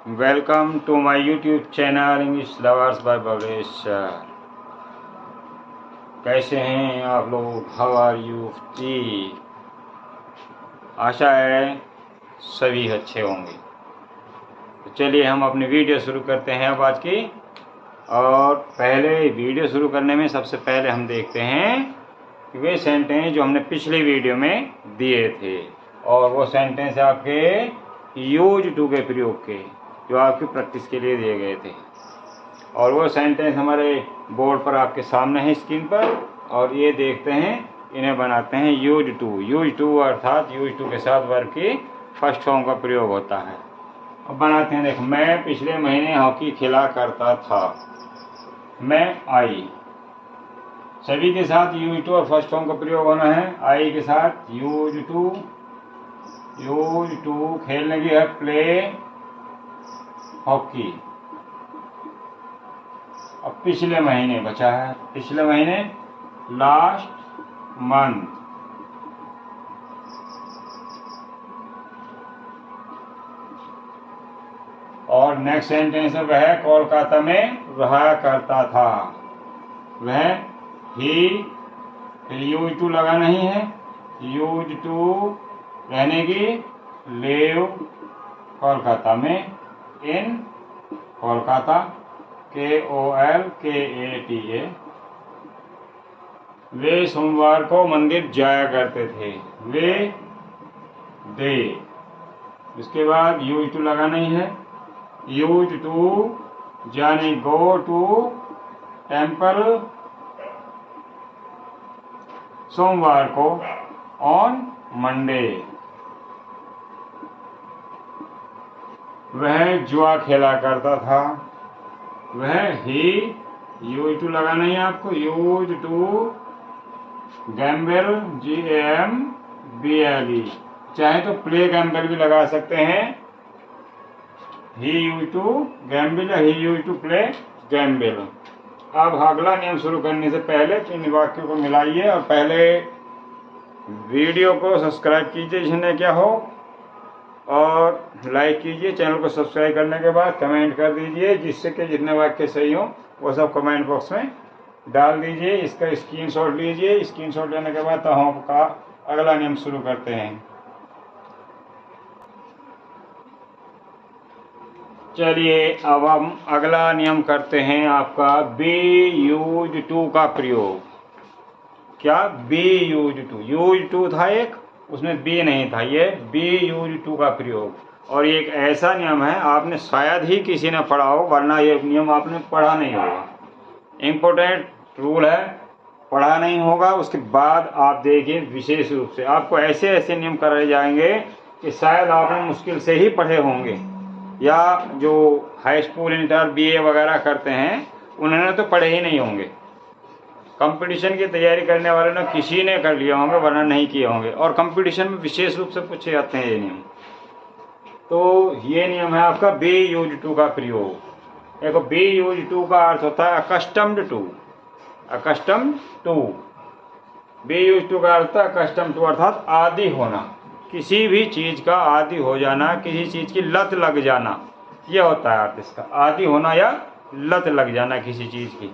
Welcome to my YouTube channel English lovers by Bablesh. कैसे हैं आप लोग? हाउ आर यू जी? आशा है सभी अच्छे होंगे। तो चलिए हम अपनी वीडियो शुरू करते हैं अब आज की। और पहले वीडियो शुरू करने में सबसे पहले हम देखते हैं कि वे सेंटेंस जो हमने पिछली वीडियो में दिए थे, और वो सेंटेंस आपके यूज टू के प्रयोग के जो आपकी प्रैक्टिस के लिए दिए गए थे। और वो सेंटेंस हमारे बोर्ड पर आपके सामने है स्क्रीन पर, और ये देखते हैं, इन्हें बनाते हैं यूज टू। यूज टू अर्थात यूज टू के साथ वर्ब की फर्स्ट फॉर्म का प्रयोग होता है। अब बनाते हैं। देखो, मैं पिछले महीने हॉकी खेला करता था। मैं आई, सभी के साथ यूज टू और फर्स्ट फॉर्म का प्रयोग होना है। आई के साथ यूज टू। यूज टू खेलने की है प्ले हॉकी। अब पिछले महीने बचा है, पिछले महीने लास्ट मंथ। और नेक्स्ट सेंटेंस है वह कोलकाता में रहा करता था। वह ही, यूज टू लगा नहीं है, यूज टू रहने की, लिव कोलकाता में, इन कोलकाता, KOLKATA। वे सोमवार को मंदिर जाया करते थे। वे, दे। इसके बाद यूज टू लगा नहीं है, यूज टू जाने गो टू टेम्पल सोमवार को, ऑन मंडे। वह जुआ खेला करता था। वह ही, यूज टू लगा नहीं है आपको, यूज टू गैम्बल, GAMBLE। चाहे तो प्ले गैम्बल भी लगा सकते हैं। He used to gamble, he used to play gamble. अब अगला नियम शुरू करने से पहले इन वाक्यों को मिलाइए, और पहले वीडियो को सब्सक्राइब कीजिए जिसने क्या हो, और लाइक कीजिए। चैनल को सब्सक्राइब करने के बाद कमेंट कर दीजिए, जिससे कि जितने वाक्य सही हो वो सब कमेंट बॉक्स में डाल दीजिए। इसका स्क्रीनशॉट लीजिए। स्क्रीनशॉट लेने के बाद तो हम आपका अगला नियम शुरू करते हैं। चलिए अब हम अगला नियम करते हैं आपका बी यूज टू का प्रयोग। क्या? Be use to. Use to था एक, उसमें बी नहीं था, ये बी यूज टू का प्रयोग। और ये एक ऐसा नियम है, आपने शायद ही किसी ने पढ़ा हो, वरना ये नियम आपने पढ़ा नहीं होगा। इम्पोर्टेंट रूल है, पढ़ा नहीं होगा। उसके बाद आप देखिए, विशेष रूप से आपको ऐसे ऐसे नियम कराए जाएंगे कि शायद आपने मुश्किल से ही पढ़े होंगे, या जो हाई स्कूल, इंटर, BA वगैरह करते हैं उन्होंने तो पढ़े ही नहीं होंगे। कंपटीशन की तैयारी करने वाले ने किसी ने कर लिया होंगे, वरना नहीं किए होंगे। और कंपटीशन में विशेष रूप से पूछे जाते हैं ये नियम। तो ये नियम है आपका बी यूज टू का प्रयोग। देखो, बी यूज टू का अर्थ होता है accustomed to. Accustomed to, be use to का अर्थ है अकस्टम्ड टू, अर्थात आदी होना। किसी भी चीज का आदी हो जाना, किसी चीज की लत लग जाना, यह होता है अर्थ इसका। आदी होना या लत लग जाना किसी चीज की,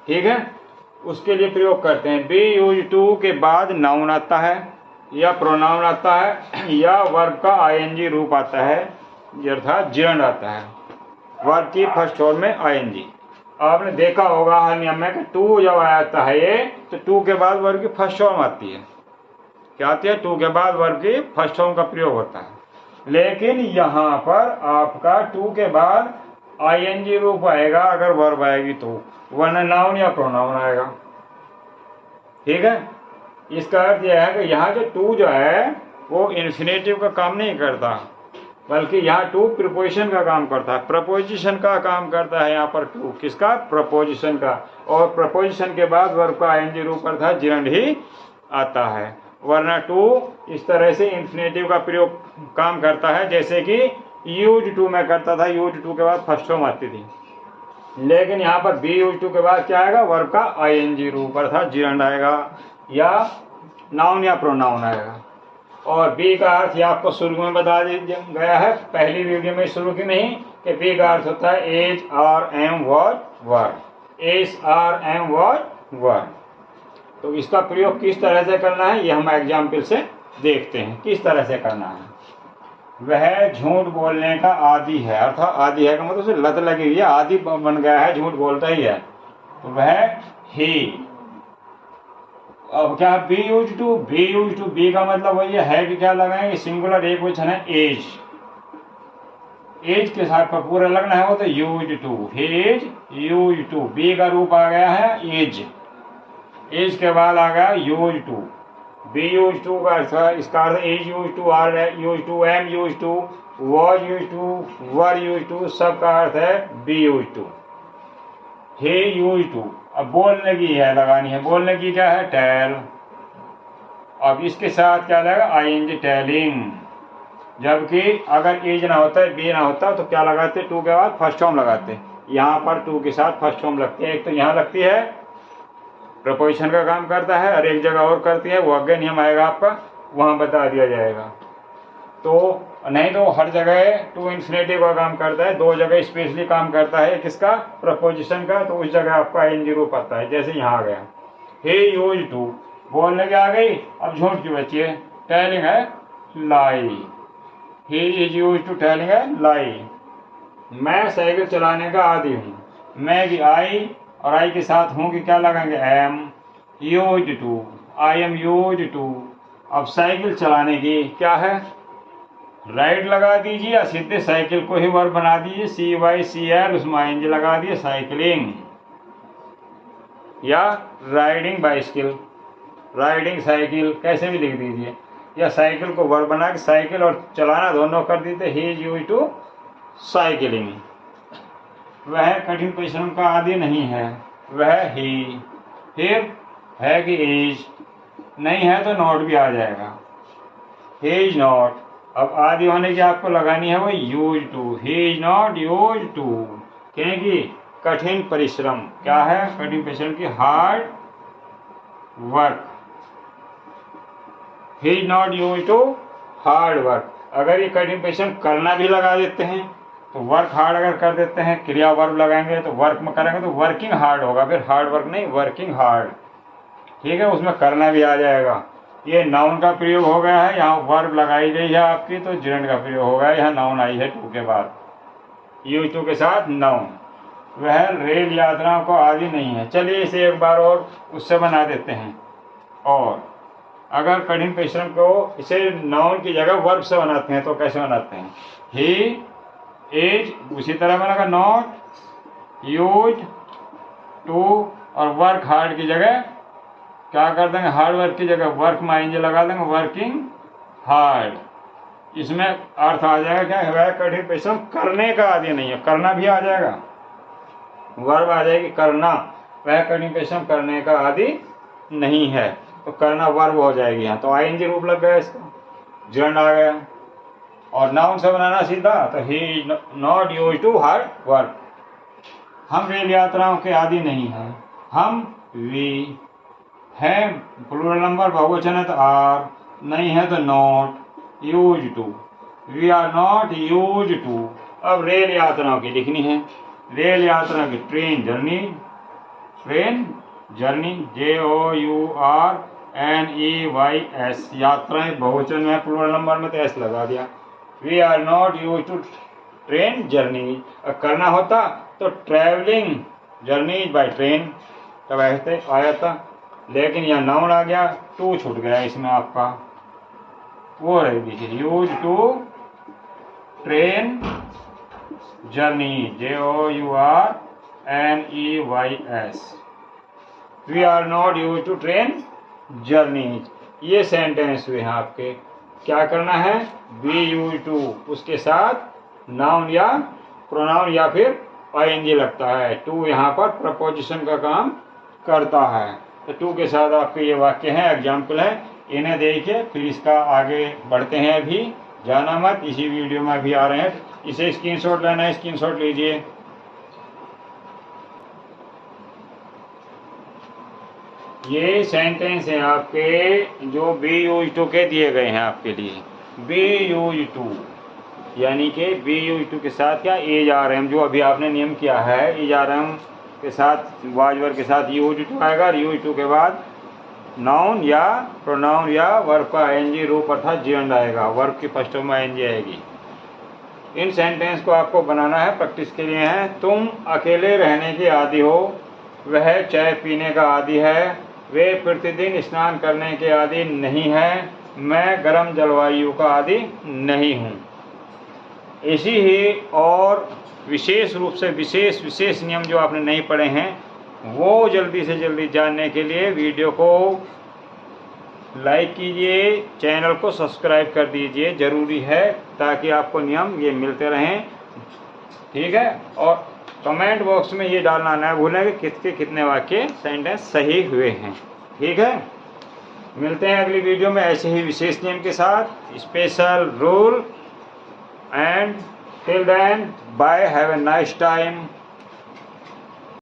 ठीक है। उसके लिए प्रयोग करते हैं। बी यूज टू के बाद नाउन आता है, या प्रोनाउन आता है, या वर्ब का ING रूप आता है, अर्थात जिरंड आता है। वर्ब की फर्स्ट फॉर्म में ING। आपने देखा होगा हर नियम में कि टू जब आता है ये, तो टू के बाद वर्ब की फर्स्ट फॉर्म आती है। क्या आती है? टू के बाद वर्ब की फर्स्ट फॉर्म का प्रयोग होता है। लेकिन यहाँ पर आपका टू के बाद ING रूप आएगा अगर वर्ब आएगी तो, वरना नाउन या प्रोनाउन आएगा, ठीक है। इसका अर्थ यह है कि यहाँ जो टू जो है वो इन्फिनेटिव का काम नहीं करता, बल्कि यहाँ टू प्रीपोजिशन का काम करता है, प्रपोजिशन का काम करता है। यहाँ पर टू किसका? प्रपोजिशन का। और प्रपोजिशन के बाद वर्ब का ING रूप अर्थात जिरंड ही आता है, वरना टू इस तरह से इन्फिनेटिव का प्रयोग काम करता है, जैसे कि यूज टू में करता था। यूज टू के बाद फर्स्ट फॉर्म आती थी, लेकिन यहाँ पर बी यूज टू के बाद क्या आएगा? वर्ब का ING रूप अर्थात जिरंड आएगा, या नाउन या प्रोनाउन आएगा। और बी का अर्थ ये आपको शुरू में बता दिया गया है, पहली वीडियो में शुरू की नहीं, कि बी का अर्थ होता है is are am was were, is are am was were. तो इसका प्रयोग किस तरह से करना है ये हम एग्जाम्पल से देखते हैं किस तरह से करना है। वह झूठ बोलने का आदी है, अर्थात आदी है का मतलब उसे लत लगी हुई है, आदी बन गया है, झूठ बोलता ही है। तो वह ही, अब क्या be use to, be use to, be का मतलब वही है कि क्या लगाएंगे, सिंगुलर एक वचन है एज, एज के साथ का पूरा लगना है वो तो use to, is use to, be का रूप आ गया है एज, एज के बाद आ गया use to, be use to का इसका अर्थ is use to, are use to, am use to, was use to, were use to, सबका अर्थ है be use to. He use to, अब बोलने की है लगानी है, बोलने की क्या है टेल, अब इसके साथ क्या लगेगा आईएनजी टेलिंग, जबकि अगर एज ना होता है बी ना होता तो क्या लगाते टू के बाद फर्स्ट फॉर्म लगाते, यहाँ पर टू के साथ फर्स्ट फॉर्म लगती है, एक तो यहाँ लगती है प्रपोजिशन का काम करता है और एक जगह और करती है, वो आगे नियम आएगा आपका वहाँ बता दिया जाएगा। तो नहीं तो हर जगह टू इन्फिनेटिव का काम करता है, दो जगह स्पेशली काम करता है किसका प्रपोजिशन का, तो उस जगह आपका आईएनजी रूप आता है, जैसे यहाँ आ गया हे यूज टू, बोलने की आ गई, अब झूठ की बची है, टेलिंग है lie, he is use to telling है लाई। मैं साइकिल चलाने का आदी हूँ, मैं की आई और आई के साथ हूँ कि क्या लगाएंगे am, use to, I am use to. अब साइकिल चलाने की क्या है राइड लगा दीजिए या सीधे साइकिल को ही वर्ब बना दीजिए, सी वाई सी एल, उसमें आईएनजी लगा दिए, साइकिलिंग या राइडिंग बाइसिकल, राइडिंग साइकिल कैसे भी लिख दीजिए, या साइकिल को वर्ब बना के साइकिल और चलाना दोनों कर दीजिए, he is use to cycling. वह कठिन परिश्रम का आदि नहीं है, वह ही, फिर है कि एज, नहीं है तो नॉट भी आ जाएगा, ही इज नॉट, अब आदि होने की आपको लगानी है वो use to, he is not use to, क्योंकि कठिन परिश्रम क्या है, कठिन परिश्रम की hard work, he is not use to hard work. अगर ये कठिन परिश्रम करना भी लगा देते हैं तो वर्क हार्ड अगर कर देते हैं, क्रिया वर्ब लगाएंगे तो वर्क में करेंगे तो वर्किंग हार्ड होगा, फिर हार्ड वर्क नहीं वर्किंग हार्ड, ठीक है, उसमें करना भी आ जाएगा। ये नाउन का प्रयोग हो गया है, यहाँ वर्ब लगाई गई है आपकी तो जिरंड का प्रयोग हो गया, यहाँ नाउन आई है टू के बाद, यूज टू के साथ नाउन। वह रेल यात्राओं को आदि नहीं है, चलिए इसे एक बार और उससे बना देते हैं, और अगर कठिन परिश्रम को इसे नाउन की जगह वर्ब से बनाते हैं तो कैसे बनाते हैं, ही इज, उसी तरह बनेगा नॉट, यूज टू, और वर्क हार्ड की जगह क्या कर देंगे हार्ड वर्क की जगह वर्क में आईएनजी लगा देंगे, वर्किंग हार्ड। इसमें अर्थ आ जाएगा क्या, वह कठिन परिश्रम करने का आदि नहीं है, करना भी आ जाएगा, वर्ब आ जाएगी करना, वह कठिन परिश्रम करने का आदि नहीं है, तो करना वर्ब हो जाएगी यहाँ, तो आईएनजी रूप लग गया इसका, जर्न आ गया। और नाउन से बनाना सीधा, तो he is not use to hard work. हम रेल यात्राओं के आदि नहीं है, हम वी है प्लूरल नंबर बहुवचन है तो आर, नहीं है तो not, use to, we are not use to. अब रेल यात्राओं की लिखनी है, रेल यात्रा की train journey, train journey, JOURNEYS, यात्राएं बहुवचन में प्लूरल नंबर में तो एस लगा दिया, we are not use to train journey. करना होता तो ट्रैवलिंग जर्नी बाय ट्रेन, तब ऐसे आया था, लेकिन यहाँ नाउन आ गया, टू छूट गया इसमें आपका, वो रह दीजिए use to train journey, JOURNEYS, we are not use to train journey. ये सेंटेंस हुए हैं आपके, क्या करना है बी यूज टू, उसके साथ नाउन या प्रोनाउन या फिर आईएनजी लगता है, टू यहाँ पर प्रपोजिशन का काम करता है, तो टू के साथ आपके ये वाक्य हैं, एग्जाम्पल है, इन्हें देखिए फिर इसका आगे बढ़ते हैं, अभी जाना मत, इसी वीडियो में अभी आ रहे हैं, इसे स्क्रीनशॉट लेना है, स्क्रीनशॉट लीजिए। ये सेंटेंस है आपके जो बी यूज टू के दिए गए हैं आपके लिए। बी यूज टू यानी कि बी यूज टू के साथ क्या एज आर एम, जो अभी आपने नियम किया है, एज आर एम के साथ वाजवर के साथ यूज टू आएगा। यूज टू के बाद नाउन या प्रोनाउन या वर्ब का एनजी रूप अर्थात जीवन आएगा। वर्ब की फर्स्ट में एनजी आएगी। इन सेंटेंस को आपको बनाना है, प्रैक्टिस के लिए है। तुम अकेले रहने के आदी हो, वह चाय पीने का आदी है, वे प्रतिदिन स्नान करने के आदी नहीं है, मैं गर्म जलवायु का आदी नहीं हूँ। इसी ही और विशेष रूप से विशेष नियम जो आपने नहीं पढ़े हैं वो जल्दी से जल्दी जानने के लिए वीडियो को लाइक कीजिए, चैनल को सब्सक्राइब कर दीजिए, ज़रूरी है, ताकि आपको नियम ये मिलते रहें। ठीक है, और कमेंट बॉक्स में ये डालना ना भूलें कि किसके कितने वाक्य सेंटेंस सही हुए हैं। ठीक है, मिलते हैं अगली वीडियो में ऐसे ही विशेष नियम के साथ, special rule. And till then bye, have a nice time.